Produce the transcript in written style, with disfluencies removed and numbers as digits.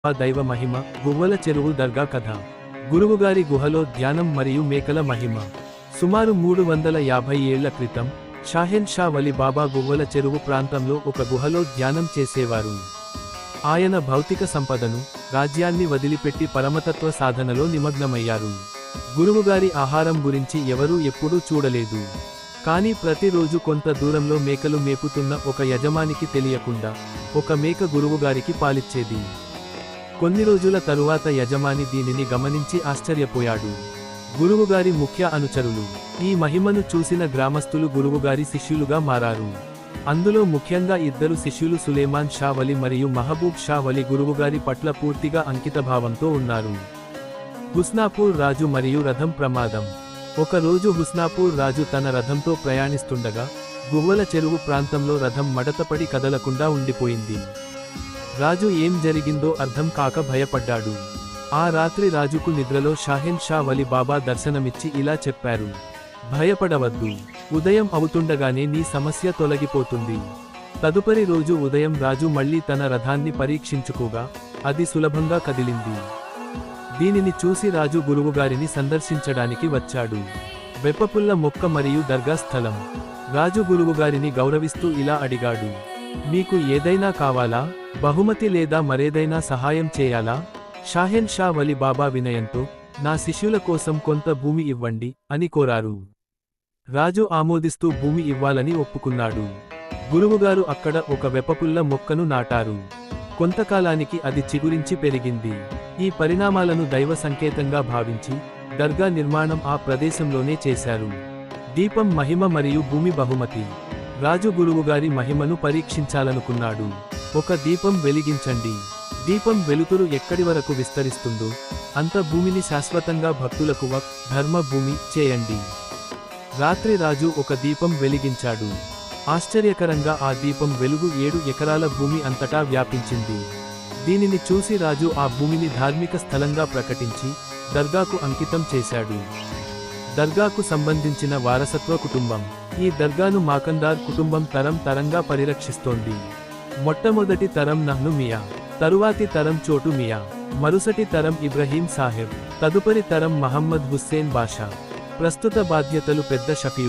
దైవ మహిమ, గువ్వల చెరువు దర్గా కథ. గురువుగారి గుహలో ధ్యానం మరియు మేకల మహిమ. సుమారు 350 ఏళ్ల క్రితం షాహెన్ షా వలి బాబా గువ్వల చెరువు ప్రాంతంలో ఒక గుహలో ధ్యానం చేసేవారు. ఆయన భౌతిక సంపదను, రాజ్యాన్ని వదిలిపెట్టి పరమతత్వ సాధనలో నిమగ్నమయ్యారు. గురువుగారి ఆహారం గురించి ఎవరూ ఎప్పుడూ చూడలేదు. కానీ ప్రతిరోజు కొంత దూరంలో మేకలు మేపుతున్న ఒక యజమానికి తెలియకుండా ఒక మేక గురువుగారికి పాలిచ్చేది. కొన్ని రోజుల తరువాత యజమాని దీనిని గమనించి ఆశ్చర్యపోయాడు. గురువుగారి ముఖ్య అనుచరులు ఈ మహిమను చూసిన గ్రామస్తులు గురువుగారి శిష్యులుగా మారారు. అందులో ముఖ్యంగా 2 శిష్యులు సులేమాన్ షా వలి మరియు మహబూబ్ షా వలి గురువుగారి పట్ల పూర్తిగా అంకితభావంతో ఉన్నారు. హుస్నాపూర్ రాజు మరియు రథం ప్రమాదం. ఒక రోజు హుస్నాపూర్ రాజు తన రథంతో ప్రయాణిస్తుండగా గువ్వల చెరువు ప్రాంతంలో రథం మడతపడి కదలకుండా ఉండిపోయింది. రాజు ఏం జరిగిందో అర్థం కాక భయపడ్డాడు. ఆ రాత్రి రాజుకు నిద్రలో షాహెన్ షా వలి బాబా దర్శనమిచ్చి ఇలా చెప్పారు: భయపడవద్దు, ఉదయం అవుతుండగానే నీ సమస్య తొలగిపోతుంది. తదుపరి రోజు ఉదయం రాజు మళ్లీ తన రథాన్ని పరీక్షించుకోగా అది సులభంగా కదిలింది. దీనిని చూసి రాజు గురువుగారిని సందర్శించడానికి వచ్చాడు. వెప్పపుల్ల మొక్క మరియు దర్గా స్థలం. రాజు గురువుగారిని గౌరవిస్తూ ఇలా అడిగాడు: మీకు ఏదైనా కావాలా? బహుమతి లేదా మరేదైనా సహాయం చేయాలా? షాహెన్ షా వలి బాబా వినయంతో, నా శిష్యుల కోసం కొంత భూమి ఇవ్వండి అని కోరారు. రాజు ఆమోదిస్తూ భూమి ఇవ్వాలని ఒప్పుకున్నాడు. గురువుగారు అక్కడ ఒక వెపపుల్ల మొక్కను నాటారు. కొంతకాలానికి అది చిగురించి పెరిగింది. ఈ పరిణామాలను దైవ సంకేతంగా భావించి దర్గా నిర్మాణం ఆ ప్రదేశంలోనే చేశారు. దీపం మహిమ మరియు భూమి బహుమతి. రాజు గురువుగారి మహిమను పరీక్షించాలనుకున్నాడు. ఒక దీపం వెలిగించండి. దీపం వెలుతురు ఎక్కడి వరకు విస్తరిస్తుందో అంత భూమిని శాశ్వతంగా భక్తులకు వక్ఫ్ ధర్మ భూమి చేయండి. రాత్రి రాజు ఒక దీపం వెలిగించాడు. ఆశ్చర్యకరంగా ఆ దీపం వెలుగు 7 ఎకరాల భూమి అంతటా వ్యాపించింది. దీనిని చూసి రాజు ఆ భూమిని ధార్మిక స్థలంగా ప్రకటించి దర్గాకు అంకితం చేశాడు. దర్గాకు సంబంధించిన వారసత్వ కుటుంబం. ఈ దర్గాను మాకందార్ కుటుంబం తరం తరంగా పరిరక్షిస్తోంది. మొట్టమొదటి తరం నహ్ను మియా, తరువాతి తరం చోటు మియా, మరుసటి తరం ఇబ్రహీం సాహెబ్, తదుపరి తరం మహమ్మద్ హుస్సేన్ బాషా. ప్రస్తుత బాధ్యతలు పెద్ద షఫీయుల్లా.